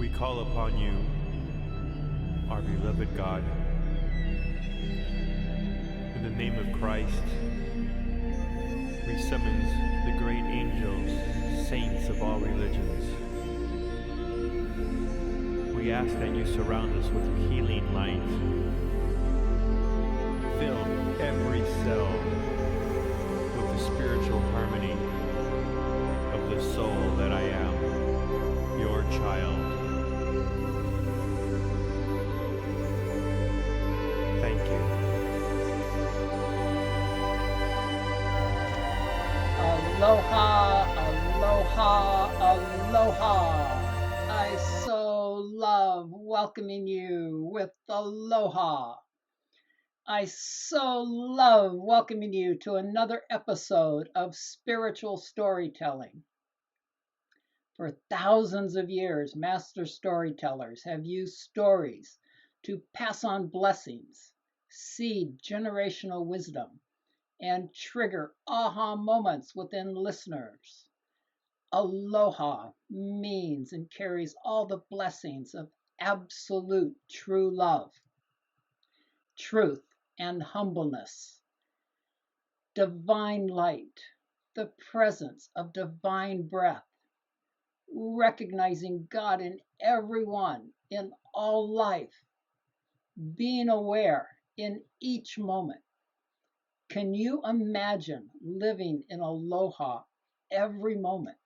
We call upon you, our beloved God. In the name of Christ, we summons the great angels, saints of all religions. We ask that you surround us with healing light. Fill every cell with the spiritual harmony of the soul that I am, your child. Thank you. Aloha, aloha, aloha. I so love welcoming you with aloha. I so love welcoming you to another episode of Spiritual Storytelling. For thousands of years, master storytellers have used stories to pass on blessings, seed generational wisdom, and trigger aha moments within listeners. Aloha means and carries all the blessings of absolute true love, truth, and humbleness, divine light, the presence of divine breath, recognizing God in everyone, in all life, being aware in each moment. Can you imagine living in aloha every moment?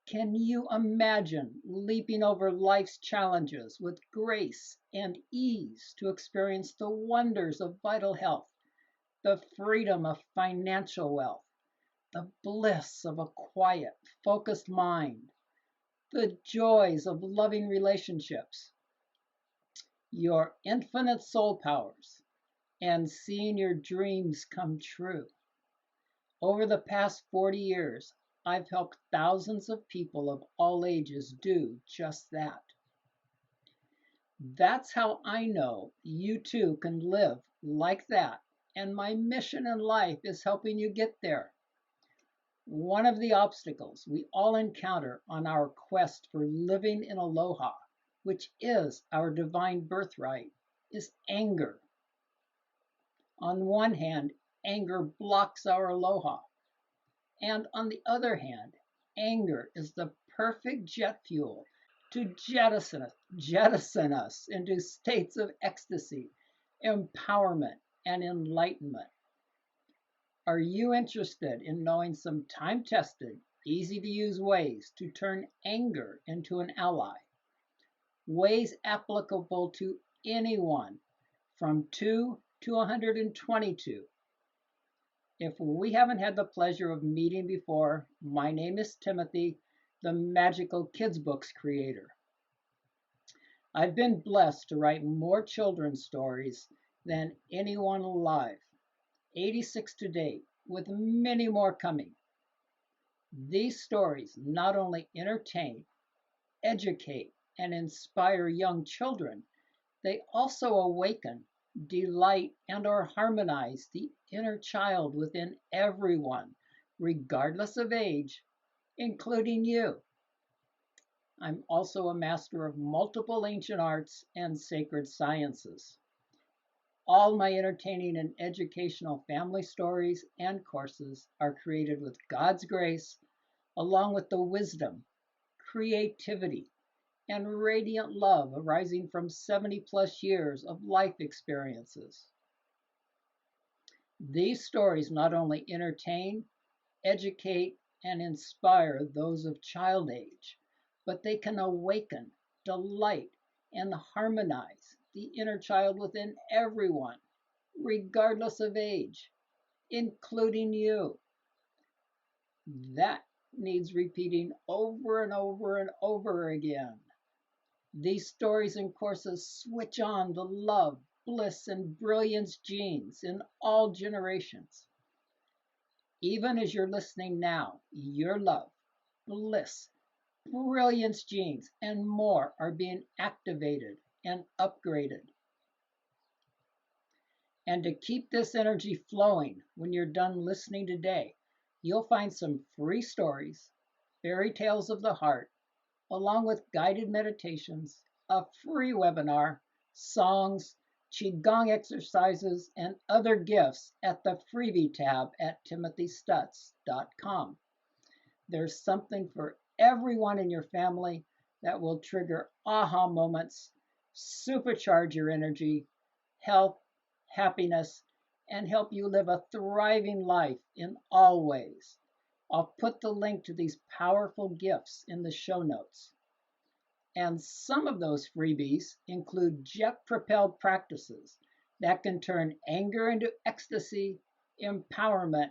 Can you imagine leaping over life's challenges with grace and ease to experience the wonders of vital health, the freedom of financial wealth, the bliss of a quiet, focused mind, the joys of loving relationships, your infinite soul powers, and seeing your dreams come true? Over the past 40 years, I've helped thousands of people of all ages do just that. That's how I know you too can live like that, and my mission in life is helping you get there. One of the obstacles we all encounter on our quest for living in aloha, which is our divine birthright, is anger. On one hand, anger blocks our aloha. And on the other hand, anger is the perfect jet fuel to jettison us into states of ecstasy, empowerment, and enlightenment. Are you interested in knowing some time-tested, easy-to-use ways to turn anger into an ally? Ways applicable to anyone from 2 to 122. If we haven't had the pleasure of meeting before, my name is Timothy, the Magical Kids Books creator. I've been blessed to write more children's stories than anyone alive, 86 to date, with many more coming. These stories not only entertain, educate, and inspire young children, they also awaken, delight, and/or harmonize the inner child within everyone, regardless of age, including you. I'm also a master of multiple ancient arts and sacred sciences. All my entertaining and educational family stories and courses are created with God's grace, along with the wisdom, creativity, and radiant love arising from 70 plus years of life experiences. These stories not only entertain, educate, and inspire those of child age, but they can awaken, delight, and harmonize the inner child within everyone, regardless of age, including you. That needs repeating over and over and over again. These stories and courses switch on the love, bliss, and brilliance genes in all generations. Even as you're listening now, your love, bliss, brilliance genes, and more are being activated and upgraded. And to keep this energy flowing when you're done listening today, you'll find some free stories, fairy tales of the heart, along with guided meditations, a free webinar, songs, qigong exercises, and other gifts at the freebie tab at timothystutz.com. There's something for everyone in your family that will trigger aha moments, supercharge your energy, health, happiness, and help you live a thriving life in all ways. I'll put the link to these powerful gifts in the show notes. And some of those freebies include jet-propelled practices that can turn anger into ecstasy, empowerment,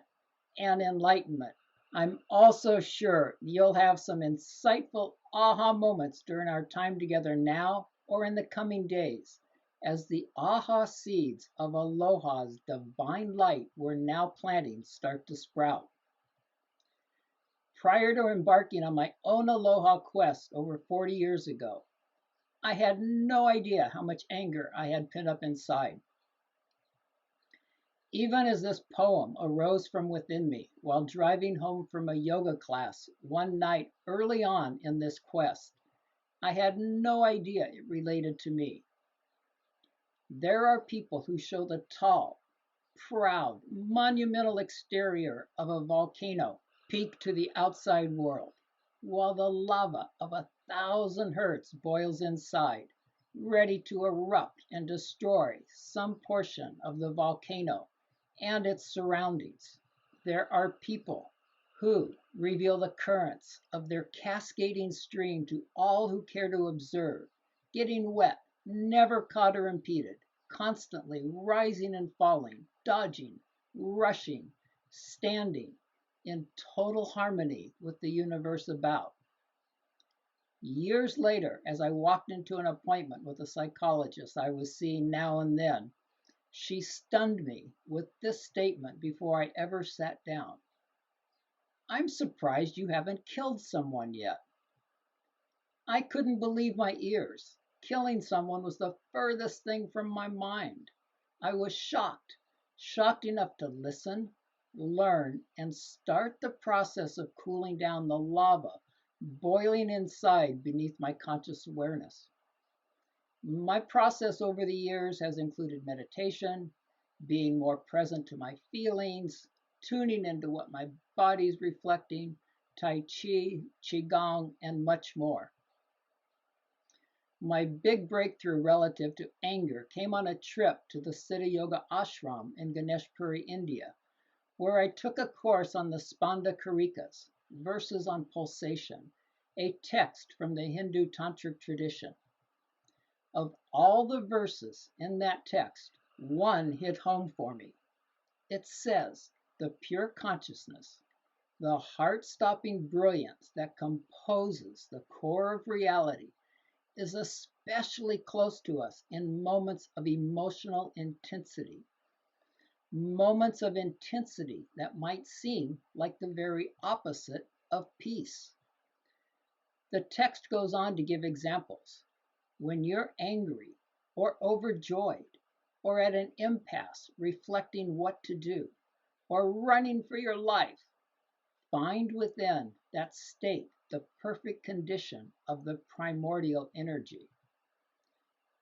and enlightenment. I'm also sure you'll have some insightful aha moments during our time together now or in the coming days as the aha seeds of Aloha's divine light we're now planting start to sprout. Prior to embarking on my own Aloha quest over 40 years ago, I had no idea how much anger I had pent up inside. Even as this poem arose from within me while driving home from a yoga class one night early on in this quest, I had no idea it related to me. There are people who show the tall, proud, monumental exterior of a volcano peak to the outside world, while the lava of 1,000 hertz boils inside, ready to erupt and destroy some portion of the volcano and its surroundings. There are people who reveal the currents of their cascading stream to all who care to observe, getting wet, never caught or impeded, constantly rising and falling, dodging, rushing, standing in total harmony with the universe about. Years later, as I walked into an appointment with a psychologist I was seeing now and then, she stunned me with this statement before I ever sat down. "I'm surprised you haven't killed someone yet." I couldn't believe my ears. Killing someone was the furthest thing from my mind. I was shocked enough to listen, learn, and start the process of cooling down the lava boiling inside beneath my conscious awareness. My process over the years has included meditation, being more present to my feelings, tuning into what my body's reflecting, Tai Chi, qigong, and much more. My big breakthrough relative to anger came on a trip to the Siddha Yoga Ashram in Ganeshpuri, India, where I took a course on the Spanda Karikas, Verses on Pulsation, a text from the Hindu Tantric tradition. Of all the verses in that text, one hit home for me. It says, the pure consciousness, the heart-stopping brilliance that composes the core of reality, is especially close to us in moments of emotional intensity. Moments of intensity that might seem like the very opposite of peace. The text goes on to give examples. When you're angry or overjoyed or at an impasse reflecting what to do or running for your life, find within that state the perfect condition of the primordial energy.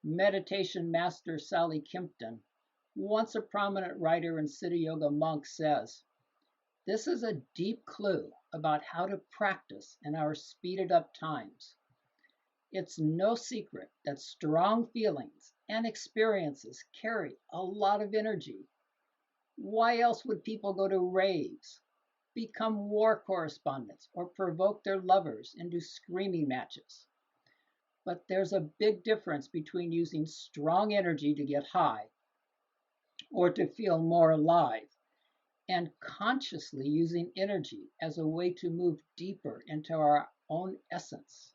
Meditation master Sally Kimpton, once a prominent writer and Siddha Yoga monk, says, "This is a deep clue about how to practice in our speeded up times. It's no secret that strong feelings and experiences carry a lot of energy. Why else would people go to raves, become war correspondents, or provoke their lovers into screaming matches? But there's a big difference between using strong energy to get high or to feel more alive, and consciously using energy as a way to move deeper into our own essence.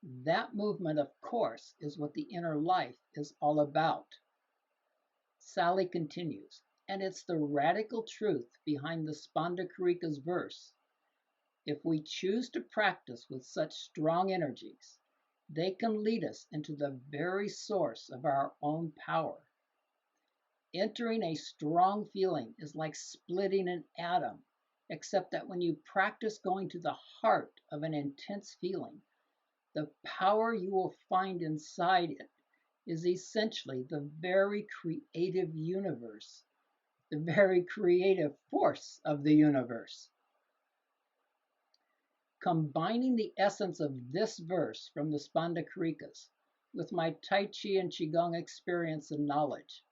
That movement, of course, is what the inner life is all about." Sally continues, and it's the radical truth behind the Spanda Karikas verse. If we choose to practice with such strong energies, they can lead us into the very source of our own power. Entering a strong feeling is like splitting an atom, except that when you practice going to the heart of an intense feeling, The power you will find inside it is essentially the very creative universe, the very creative force of the universe. Combining the essence of this verse from the Spanda Karikas with my Tai Chi and qigong experience and knowledge,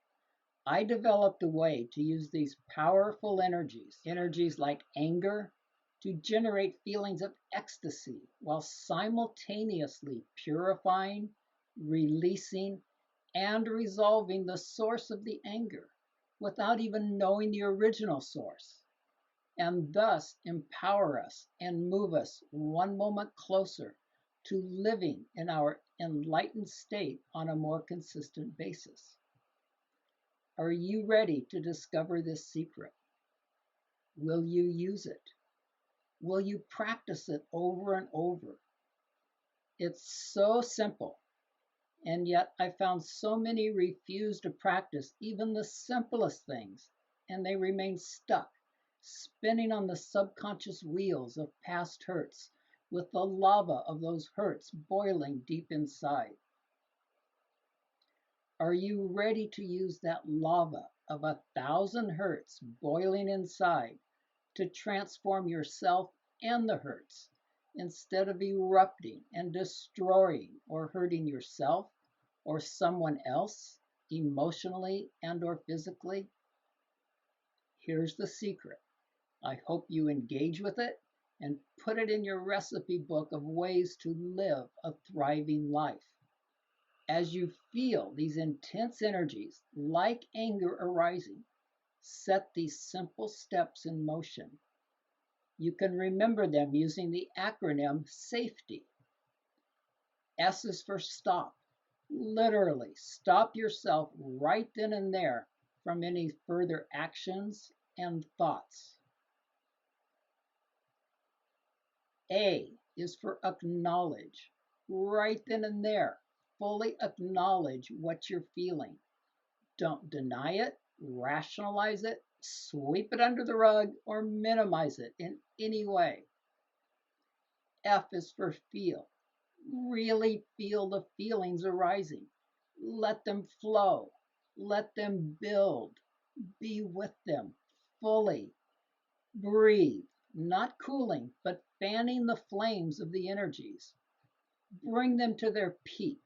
I developed a way to use these powerful energies like anger, to generate feelings of ecstasy while simultaneously purifying, releasing, and resolving the source of the anger without even knowing the original source, and thus empower us and move us one moment closer to living in our enlightened state on a more consistent basis. Are you ready to discover this secret? Will you use it? Will you practice it over and over? It's so simple, and yet I found so many refuse to practice even the simplest things, and they remain stuck, spinning on the subconscious wheels of past hurts, with the lava of those hurts boiling deep inside. Are you ready to use that lava of 1,000 hurts boiling inside to transform yourself and the hurts, instead of erupting and destroying or hurting yourself or someone else emotionally and or physically? Here's the secret. I hope you engage with it and put it in your recipe book of ways to live a thriving life. As you feel these intense energies like anger arising, set these simple steps in motion. You can remember them using the acronym SAFETY. S is for stop. Literally, stop yourself right then and there from any further actions and thoughts. A is for acknowledge. Right then and there, fully acknowledge what you're feeling. Don't deny it, rationalize it, sweep it under the rug, or minimize it in any way. F is for feel. Really feel the feelings arising. Let them flow. Let them build. Be with them fully. Breathe, not cooling, but fanning the flames of the energies. Bring them to their peak.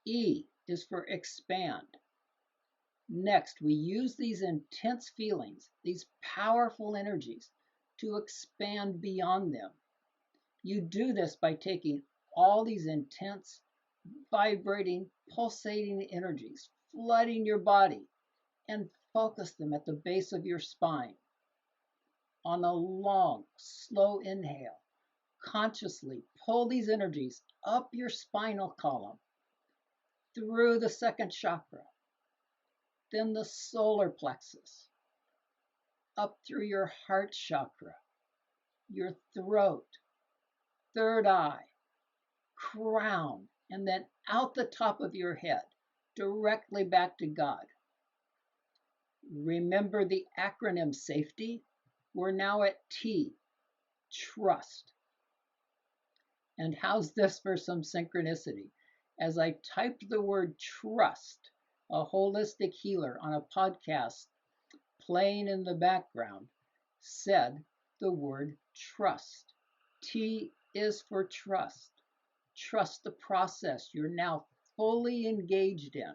E is for expand. Next, we use these intense feelings, these powerful energies, to expand beyond them. You do this by taking all these intense, vibrating, pulsating energies, flooding your body, and focus them at the base of your spine. On a long, slow inhale, consciously pull these energies up your spinal column, through the second chakra, then the solar plexus, up through your heart chakra, your throat, third eye, crown, and then out the top of your head, directly back to God. Remember the acronym SAFETY? We're now at T, trust. And how's this for some synchronicity? As I typed the word trust, a holistic healer on a podcast playing in the background said the word trust. T is for trust. Trust the process you're now fully engaged in.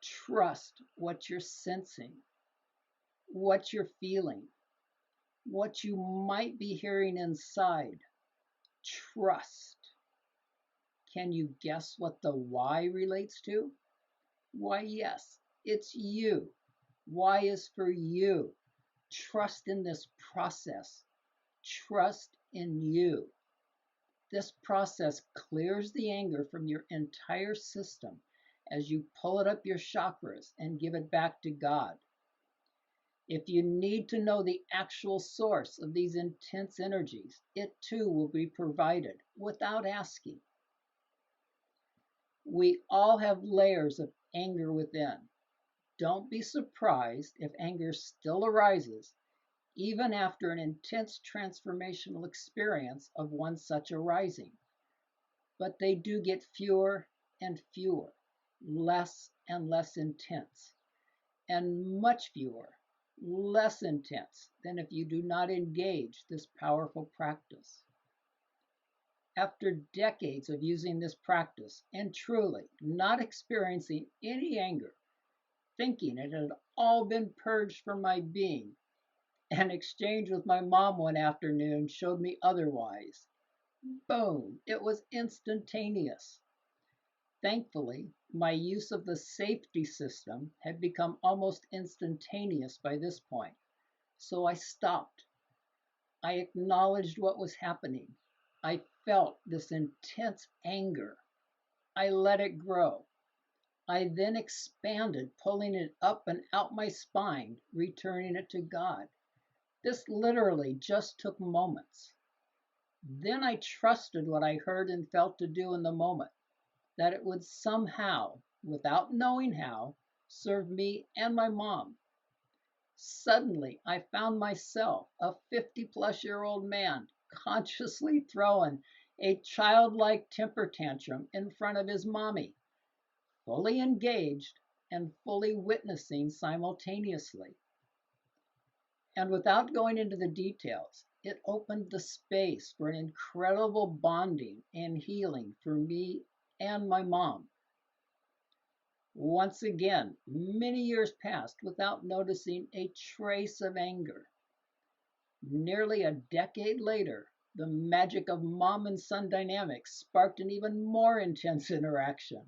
Trust what you're sensing, what you're feeling, what you might be hearing inside. Trust. Can you guess what the Y relates to? Why, yes, it's you. Y is for you. Trust in this process. Trust in you. This process clears the anger from your entire system as you pull it up your chakras and give it back to God. If you need to know the actual source of these intense energies, it too will be provided without asking. We all have layers of anger within. Don't be surprised if anger still arises, even after an intense transformational experience of one such arising. but they do get fewer and fewer, less and less intense, and much fewer, less intense than if you do not engage this powerful practice. After decades of using this practice and truly not experiencing any anger, thinking it had all been purged from my being, an exchange with my mom one afternoon showed me otherwise. Boom, it was instantaneous. Thankfully, my use of the safety system had become almost instantaneous by this point, so I stopped. I acknowledged what was happening. I felt this intense anger. I let it grow. I then expanded, pulling it up and out my spine, returning it to God. This literally just took moments. Then I trusted what I heard and felt to do in the moment, that it would somehow, without knowing how, serve me and my mom. Suddenly, I found myself, a 50-plus-year-old man, consciously throwing a childlike temper tantrum in front of his mommy, fully engaged and fully witnessing simultaneously. And without going into the details, it opened the space for an incredible bonding and healing for me and my mom. Once again, many years passed without noticing a trace of anger. Nearly a decade later, the magic of mom and son dynamics sparked an even more intense interaction.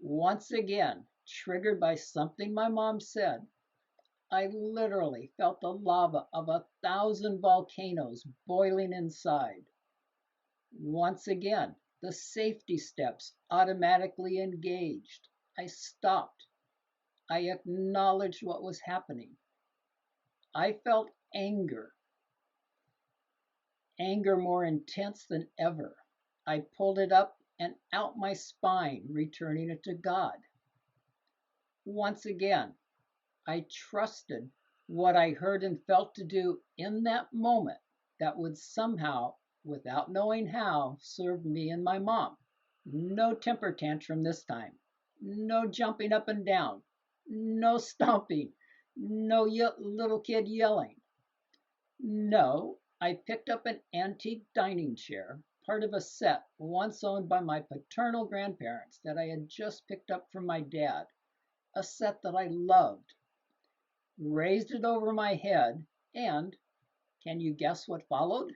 Once again, triggered by something my mom said, I literally felt the lava of 1,000 volcanoes boiling inside. Once again, the safety steps automatically engaged. I stopped. I acknowledged what was happening. I felt anger more intense than ever. I pulled it up and out my spine, returning it to God. Once again, I trusted what I heard and felt to do in that moment that would somehow, without knowing how, serve me and my mom. No temper tantrum this time. No jumping up and down. No stomping. No little kid yelling. No, I picked up an antique dining chair, part of a set once owned by my paternal grandparents that I had just picked up from my dad, a set that I loved, raised it over my head, and can you guess what followed?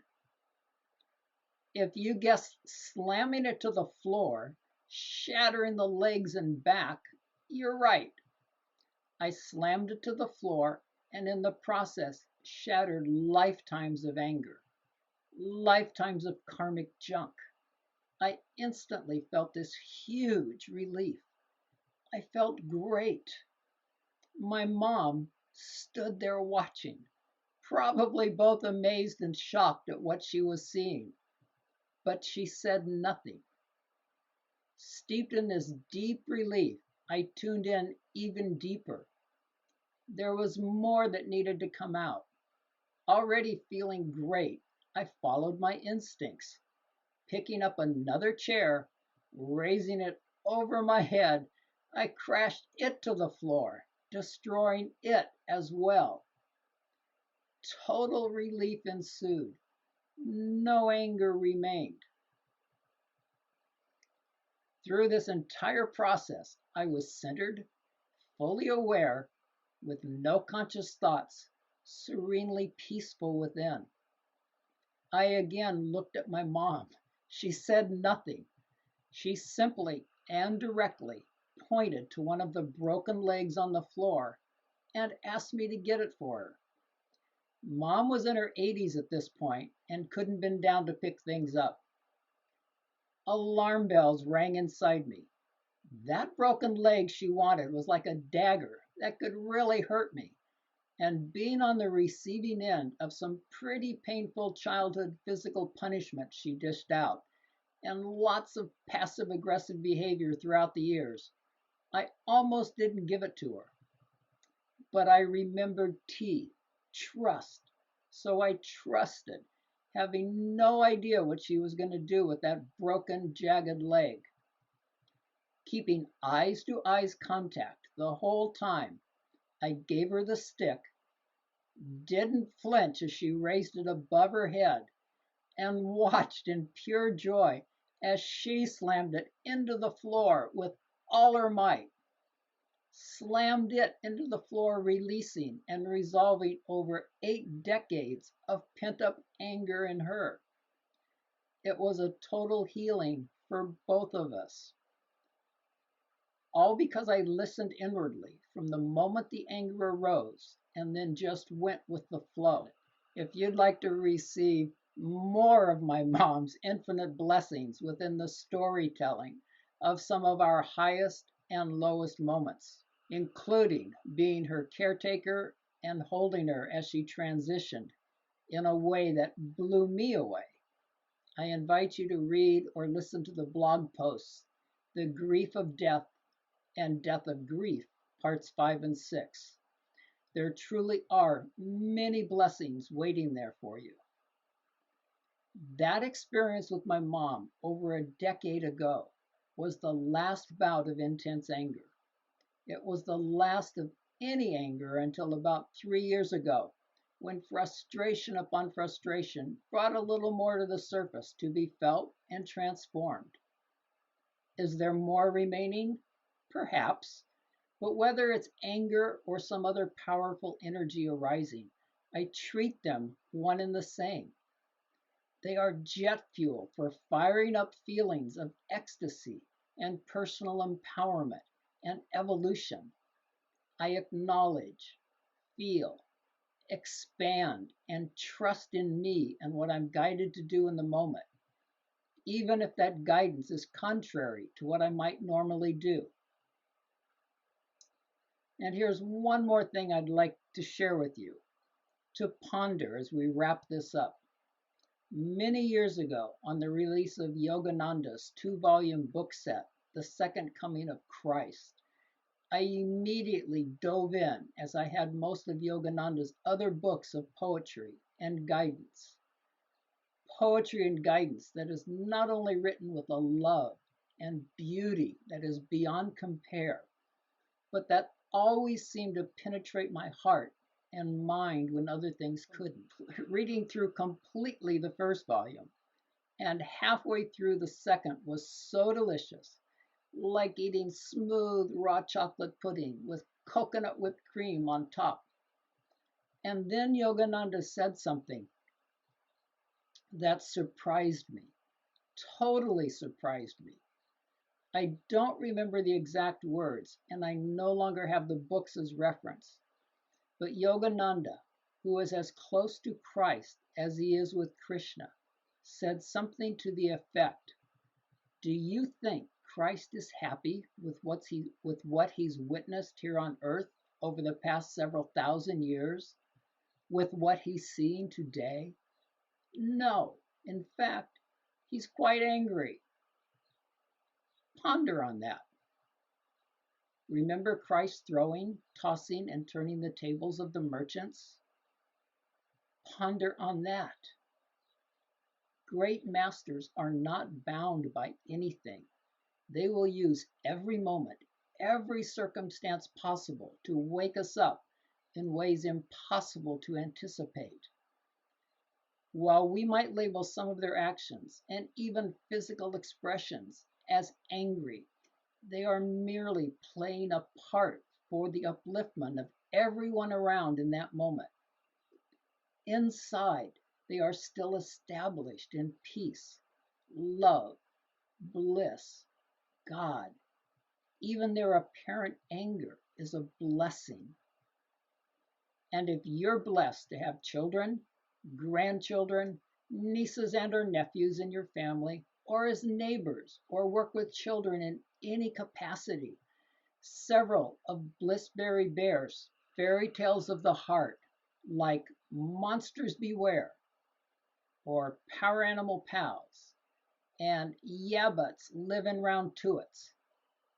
If you guessed slamming it to the floor, shattering the legs and back, you're right. I slammed it to the floor and in the process shattered lifetimes of anger, lifetimes of karmic junk. I instantly felt this huge relief. I felt great. My mom stood there watching, probably both amazed and shocked at what she was seeing, but she said nothing. Steeped in this deep relief, I tuned in even deeper. There was more that needed to come out. Already feeling great, I followed my instincts, picking up another chair, raising it over my head. I crashed it to the floor, destroying it as well. Total relief ensued. No anger remained. Through this entire process, I was centered, fully aware, with no conscious thoughts, serenely peaceful within. I again looked at my mom. She said nothing. She simply and directly pointed to one of the broken legs on the floor and asked me to get it for her. Mom was in her 80s at this point and couldn't bend down to pick things up. Alarm bells rang inside me. That broken leg she wanted was like a dagger that could really hurt me. And being on the receiving end of some pretty painful childhood physical punishment she dished out, and lots of passive-aggressive behavior throughout the years, I almost didn't give it to her. But I remembered T, trust. So I trusted, having no idea what she was going to do with that broken, jagged leg. Keeping eyes-to-eyes contact the whole time, I gave her the stick, didn't flinch as she raised it above her head, and watched in pure joy as she slammed it into the floor with all her might. Slammed it into the floor, releasing and resolving over 8 decades of pent-up anger in her. It was a total healing for both of us. All because I listened inwardly from the moment the anger arose and then just went with the flow. If you'd like to receive more of my mom's infinite blessings within the storytelling of some of our highest and lowest moments, including being her caretaker and holding her as she transitioned in a way that blew me away, I invite you to read or listen to the blog posts, The Grief of Death and Death of Grief, parts 5 and 6. There truly are many blessings waiting there for you. That experience with my mom over a decade ago was the last bout of intense anger. It was the last of any anger until about 3 years ago, when frustration upon frustration brought a little more to the surface to be felt and transformed. Is there more remaining? Perhaps. But whether it's anger or some other powerful energy arising, I treat them one and the same. They are jet fuel for firing up feelings of ecstasy and personal empowerment and evolution. I acknowledge, feel, expand, and trust in me and what I'm guided to do in the moment, even if that guidance is contrary to what I might normally do. And here's one more thing I'd like to share with you, to ponder as we wrap this up. Many years ago, on the release of Yogananda's 2-volume book set, The Second Coming of Christ, I immediately dove in as I had most of Yogananda's other books of poetry and guidance. Poetry and guidance that is not only written with a love and beauty that is beyond compare, but that always seemed to penetrate my heart and mind when other things couldn't. Reading through completely the first volume and halfway through the second was so delicious, like eating smooth raw chocolate pudding with coconut whipped cream on top. And then Yogananda said something that surprised me, totally surprised me. I don't remember the exact words, and I no longer have the books as reference. But Yogananda, who is as close to Christ as he is with Krishna, said something to the effect, "Do you think Christ is happy with what he's witnessed here on earth over the past several thousand years? With what he's seeing today? No, in fact, he's quite angry." Ponder on that. Remember Christ throwing, tossing, and turning the tables of the merchants? Ponder on that. Great masters are not bound by anything. They will use every moment, every circumstance possible to wake us up in ways impossible to anticipate. While we might label some of their actions and even physical expressions as angry, they are merely playing a part for the upliftment of everyone around in that moment. Inside, they are still established in peace, love, bliss, God. Even their apparent anger is a blessing. And if you're blessed to have children, grandchildren, nieces and or nephews in your family, or as neighbors, or work with children in any capacity, several of Blissberry Bear's fairy tales of the heart, like Monsters Beware, or Power Animal Pals, and Yabbuts Livin' Round Tuits,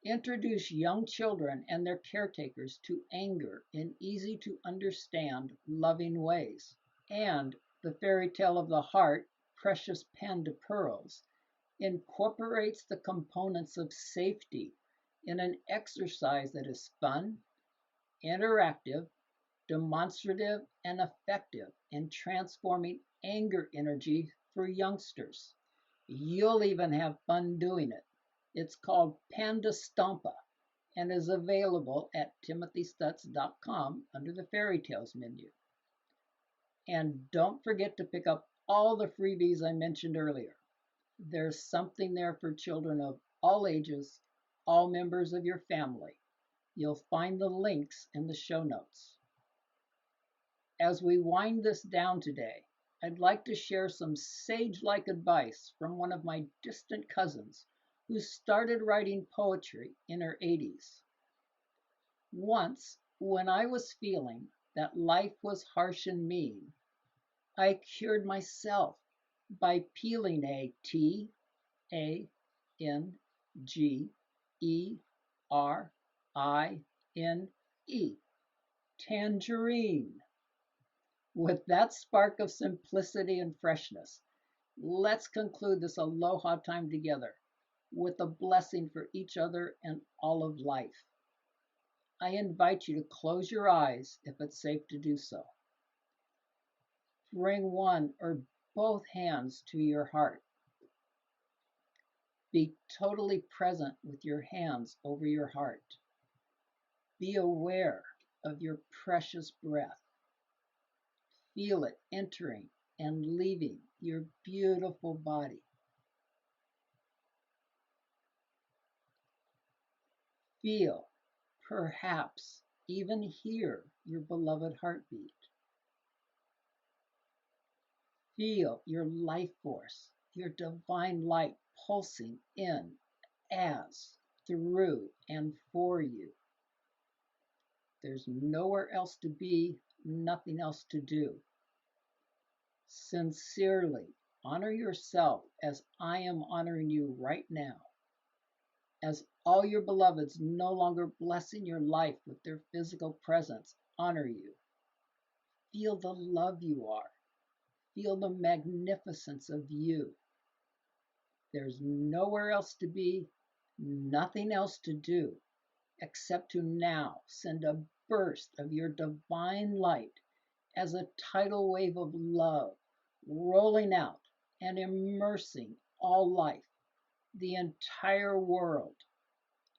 introduce young children and their caretakers to anger in easy to understand, loving ways. And The fairy tale of the heart, Precious Panda Pearls, incorporates the components of safety in an exercise that is fun, interactive, demonstrative, and effective in transforming anger energy for youngsters. You'll even have fun doing it. It's called Panda Stompa and is available at timothystuts.com under the Fairy Tales menu. And don't forget to pick up all the freebies I mentioned earlier. There's something there for children of all ages, all members of your family. You'll find the links in the show notes. As we wind this down today, I'd like to share some sage-like advice from one of my distant cousins who started writing poetry in her 80s. Once, when I was feeling that life was harsh and mean, I cured myself by peeling a Tangerine, tangerine. With that spark of simplicity and freshness, let's conclude this aloha time together with a blessing for each other and all of life. I invite you to close your eyes if it's safe to do so. Bring one or both hands to your heart. Be totally present with your hands over your heart. Be aware of your precious breath. Feel it entering and leaving your beautiful body. Feel, perhaps even hear your beloved heartbeat. Feel your life force, your divine light pulsing in, as, through, and for you. There's nowhere else to be, nothing else to do. Sincerely honor yourself as I am honoring you right now. As all your beloveds no longer blessing your life with their physical presence honor you. Feel the love you are. Feel the magnificence of you. There's nowhere else to be, nothing else to do, except to now send a burst of your divine light as a tidal wave of love rolling out and immersing all life, the entire world,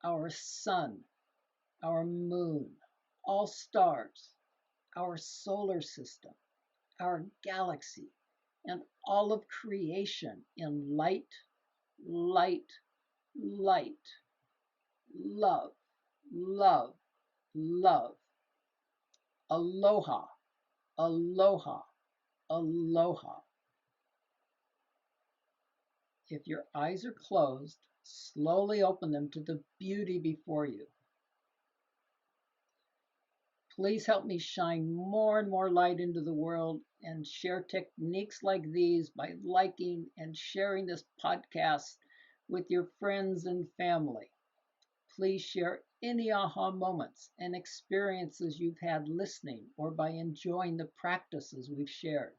our sun, our moon, all stars, our solar system, our galaxy, and all of creation in light, light, light, love, love, love. Aloha, aloha, aloha. If your eyes are closed, slowly open them to the beauty before you. Please help me shine more and more light into the world and share techniques like these by liking and sharing this podcast with your friends and family. Please share any aha moments and experiences you've had listening or by enjoying the practices we've shared.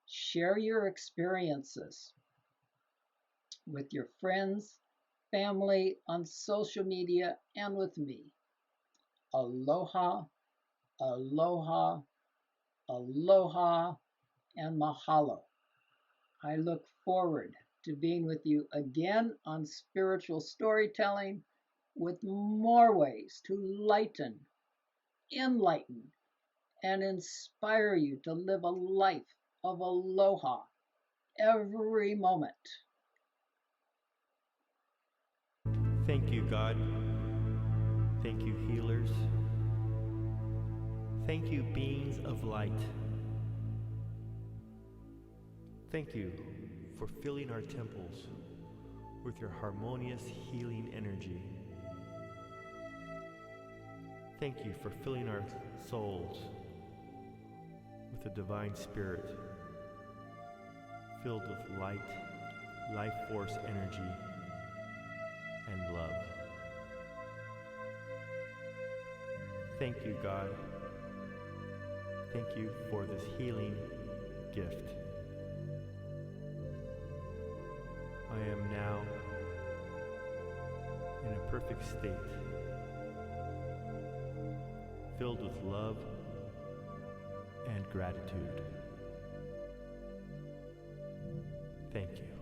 Share your experiences with your friends, family, on social media, and with me. Aloha, aloha, aloha, and mahalo. I look forward to being with you again on Spiritual Storytelling with more ways to lighten, enlighten, and inspire you to live a life of aloha every moment. Thank you, God. Thank you, healers. Thank you, beings of light. Thank you for filling our temples with your harmonious healing energy. Thank you for filling our souls with the divine spirit, filled with light, life force energy, and love. Thank you, God. Thank you for this healing gift. I am now in a perfect state, filled with love and gratitude. Thank you.